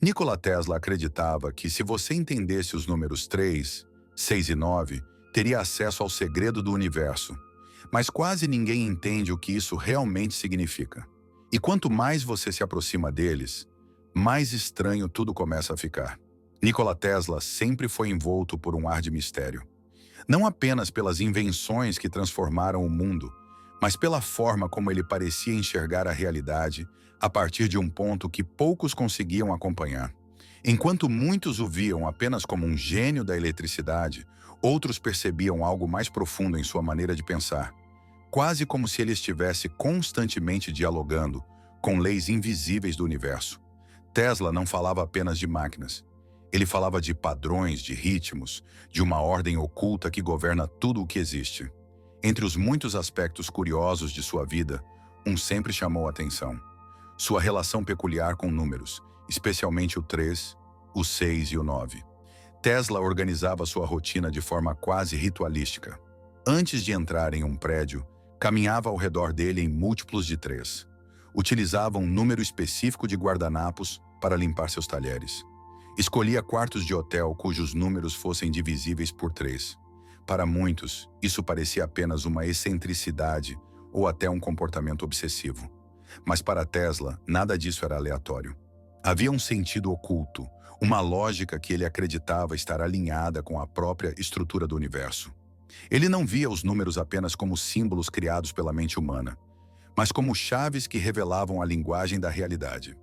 Nikola Tesla acreditava que se você entendesse os números 3, 6 e 9, teria acesso ao segredo do universo. Mas quase ninguém entende o que isso realmente significa. E quanto mais você se aproxima deles, mais estranho tudo começa a ficar. Nikola Tesla sempre foi envolto por um ar de mistério. Não apenas pelas invenções que transformaram o mundo, mas pela forma como ele parecia enxergar a realidade a partir de um ponto que poucos conseguiam acompanhar. Enquanto muitos o viam apenas como um gênio da eletricidade, outros percebiam algo mais profundo em sua maneira de pensar, quase como se ele estivesse constantemente dialogando com leis invisíveis do universo. Tesla não falava apenas de máquinas. Ele falava de padrões, de ritmos, de uma ordem oculta que governa tudo o que existe. Entre os muitos aspectos curiosos de sua vida, um sempre chamou a atenção: sua relação peculiar com números, especialmente o 3, o 6 e o 9. Tesla organizava sua rotina de forma quase ritualística. Antes de entrar em um prédio, caminhava ao redor dele em múltiplos de 3. Utilizava um número específico de guardanapos para limpar seus talheres. Escolhia quartos de hotel cujos números fossem divisíveis por 3. Para muitos, isso parecia apenas uma excentricidade ou até um comportamento obsessivo. Mas para Tesla, nada disso era aleatório. Havia um sentido oculto, uma lógica que ele acreditava estar alinhada com a própria estrutura do universo. Ele não via os números apenas como símbolos criados pela mente humana, mas como chaves que revelavam a linguagem da realidade.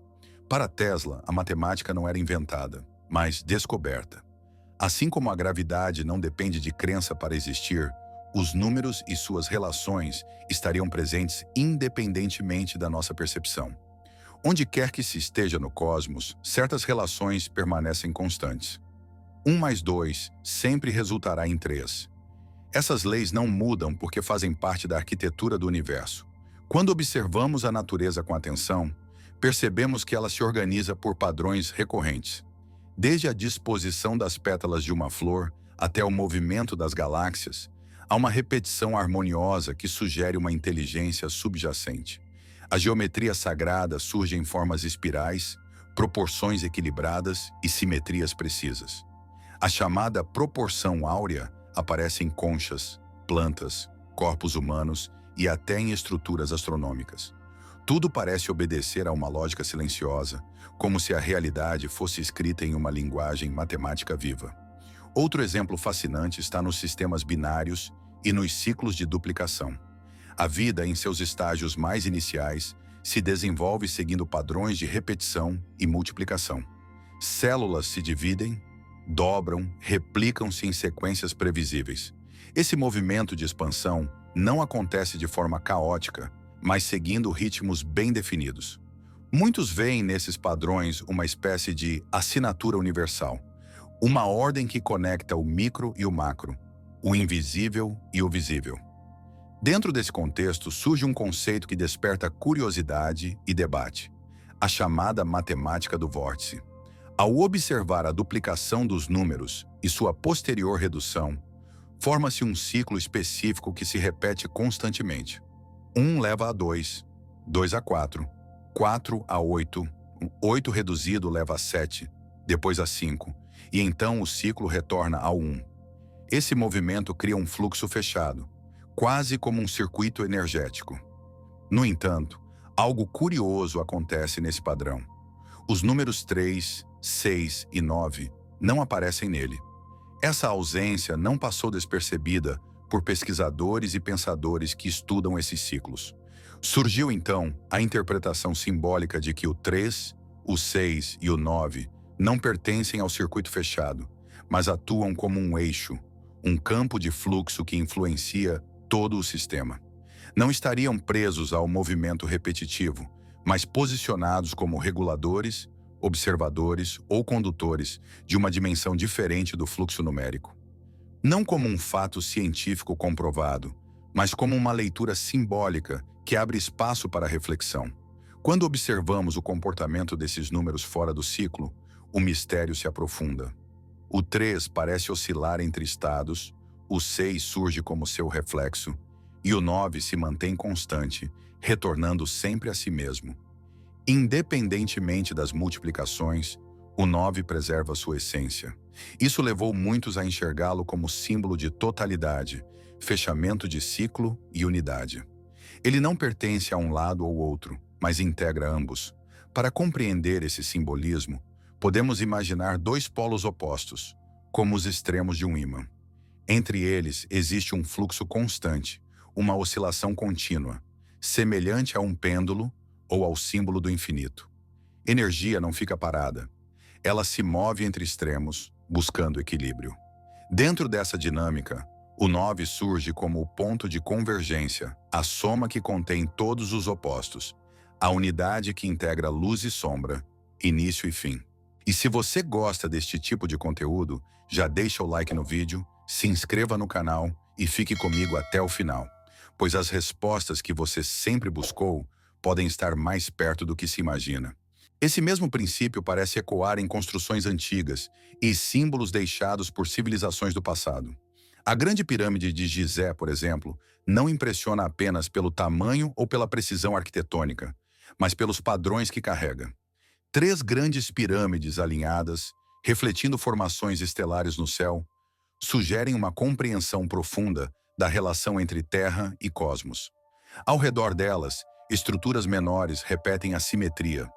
Para Tesla, a matemática não era inventada, mas descoberta. Assim como a gravidade não depende de crença para existir, os números e suas relações estariam presentes independentemente da nossa percepção. Onde quer que se esteja no cosmos, certas relações permanecem constantes. 1 mais 2 sempre resultará em 3. Essas leis não mudam porque fazem parte da arquitetura do universo. Quando observamos a natureza com atenção, percebemos que ela se organiza por padrões recorrentes. Desde a disposição das pétalas de uma flor até o movimento das galáxias, há uma repetição harmoniosa que sugere uma inteligência subjacente. A geometria sagrada surge em formas espirais, proporções equilibradas e simetrias precisas. A chamada proporção áurea aparece em conchas, plantas, corpos humanos e até em estruturas astronômicas. Tudo parece obedecer a uma lógica silenciosa, como se a realidade fosse escrita em uma linguagem matemática viva. Outro exemplo fascinante está nos sistemas binários e nos ciclos de duplicação. A vida, em seus estágios mais iniciais, se desenvolve seguindo padrões de repetição e multiplicação. Células se dividem, dobram, replicam-se em sequências previsíveis. Esse movimento de expansão não acontece de forma caótica, mas seguindo ritmos bem definidos. Muitos veem nesses padrões uma espécie de assinatura universal, uma ordem que conecta o micro e o macro, o invisível e o visível. Dentro desse contexto surge um conceito que desperta curiosidade e debate: a chamada matemática do vórtice. Ao observar a duplicação dos números e sua posterior redução, forma-se um ciclo específico que se repete constantemente. 1 leva a 2, 2 a 4, 4 a 8, 8 reduzido leva a 7, depois a 5, e então o ciclo retorna ao 1. Esse movimento cria um fluxo fechado, quase como um circuito energético. No entanto, algo curioso acontece nesse padrão. Os números 3, 6 e 9 não aparecem nele. Essa ausência não passou despercebida por pesquisadores e pensadores que estudam esses ciclos. Surgiu então a interpretação simbólica de que o 3, o 6 e o 9 não pertencem ao circuito fechado, mas atuam como um eixo, um campo de fluxo que influencia todo o sistema. Não estariam presos ao movimento repetitivo, mas posicionados como reguladores, observadores ou condutores de uma dimensão diferente do fluxo numérico. Não como um fato científico comprovado, mas como uma leitura simbólica que abre espaço para a reflexão. Quando observamos o comportamento desses números fora do ciclo, o mistério se aprofunda. O 3 parece oscilar entre estados, o 6 surge como seu reflexo, e o 9 se mantém constante, retornando sempre a si mesmo. Independentemente das multiplicações, O 9 preserva sua essência. Isso levou muitos a enxergá-lo como símbolo de totalidade, fechamento de ciclo e unidade. Ele não pertence a um lado ou outro, mas integra ambos. Para compreender esse simbolismo, podemos imaginar dois polos opostos, como os extremos de um ímã. Entre eles existe um fluxo constante, uma oscilação contínua, semelhante a um pêndulo ou ao símbolo do infinito. Energia não fica parada. Ela se move entre extremos, buscando equilíbrio. Dentro dessa dinâmica, o 9 surge como o ponto de convergência, a soma que contém todos os opostos, a unidade que integra luz e sombra, início e fim. E se você gosta deste tipo de conteúdo, já deixa o like no vídeo, se inscreva no canal e fique comigo até o final, pois as respostas que você sempre buscou podem estar mais perto do que se imagina. Esse mesmo princípio parece ecoar em construções antigas e símbolos deixados por civilizações do passado. A Grande Pirâmide de Gizé, por exemplo, não impressiona apenas pelo tamanho ou pela precisão arquitetônica, mas pelos padrões que carrega. 3 grandes pirâmides alinhadas, refletindo formações estelares no céu, sugerem uma compreensão profunda da relação entre Terra e cosmos. Ao redor delas, estruturas menores repetem a simetria,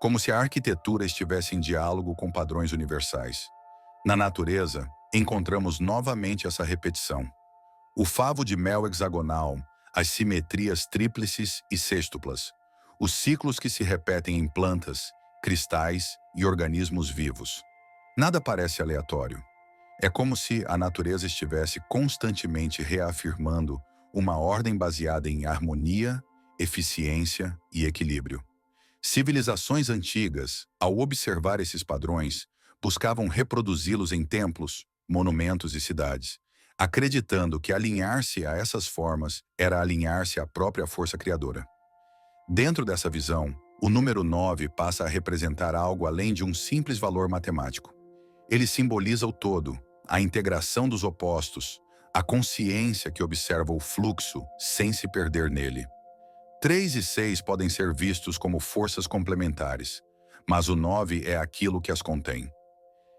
como se a arquitetura estivesse em diálogo com padrões universais. Na natureza, encontramos novamente essa repetição. O favo de mel hexagonal, as simetrias tríplices e sextuplas, os ciclos que se repetem em plantas, cristais e organismos vivos. Nada parece aleatório. É como se a natureza estivesse constantemente reafirmando uma ordem baseada em harmonia, eficiência e equilíbrio. Civilizações antigas, ao observar esses padrões, buscavam reproduzi-los em templos, monumentos e cidades, acreditando que alinhar-se a essas formas era alinhar-se à própria força criadora. Dentro dessa visão, o número 9 passa a representar algo além de um simples valor matemático. Ele simboliza o todo, a integração dos opostos, a consciência que observa o fluxo sem se perder nele. 3 e 6 podem ser vistos como forças complementares, mas o 9 é aquilo que as contém.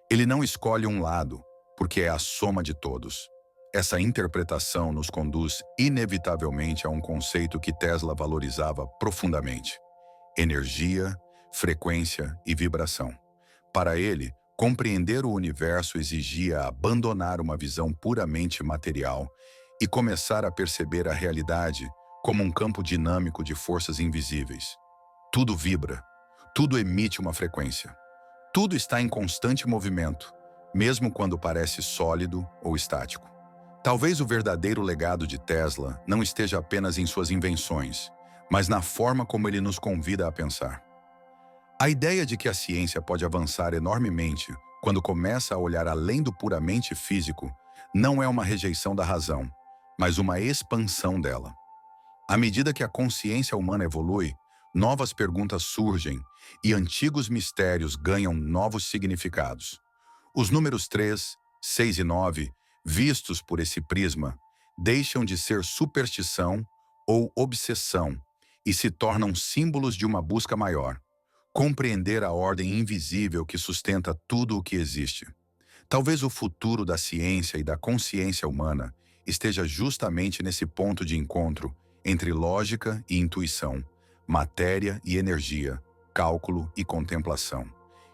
Ele não escolhe um lado, porque é a soma de todos. Essa interpretação nos conduz inevitavelmente a um conceito que Tesla valorizava profundamente: energia, frequência e vibração. Para ele, compreender o universo exigia abandonar uma visão puramente material e começar a perceber a realidade como um campo dinâmico de forças invisíveis. Tudo vibra, tudo emite uma frequência. Tudo está em constante movimento, mesmo quando parece sólido ou estático. Talvez o verdadeiro legado de Tesla não esteja apenas em suas invenções, mas na forma como ele nos convida a pensar. A ideia de que a ciência pode avançar enormemente quando começa a olhar além do puramente físico não é uma rejeição da razão, mas uma expansão dela. À medida que a consciência humana evolui, novas perguntas surgem e antigos mistérios ganham novos significados. Os números 3, 6 e 9, vistos por esse prisma, deixam de ser superstição ou obsessão e se tornam símbolos de uma busca maior: compreender a ordem invisível que sustenta tudo o que existe. Talvez o futuro da ciência e da consciência humana esteja justamente nesse ponto de encontro entre lógica e intuição, matéria e energia, cálculo e contemplação.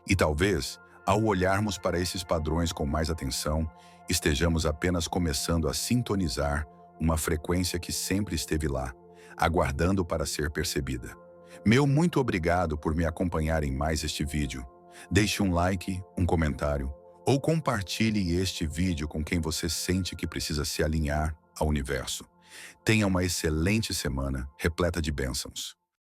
E talvez, ao olharmos para esses padrões com mais atenção, estejamos apenas começando a sintonizar uma frequência que sempre esteve lá, aguardando para ser percebida. Meu muito obrigado por me acompanhar em mais este vídeo. Deixe um like, um comentário, ou compartilhe este vídeo com quem você sente que precisa se alinhar ao universo. Tenha uma excelente semana, repleta de bênçãos.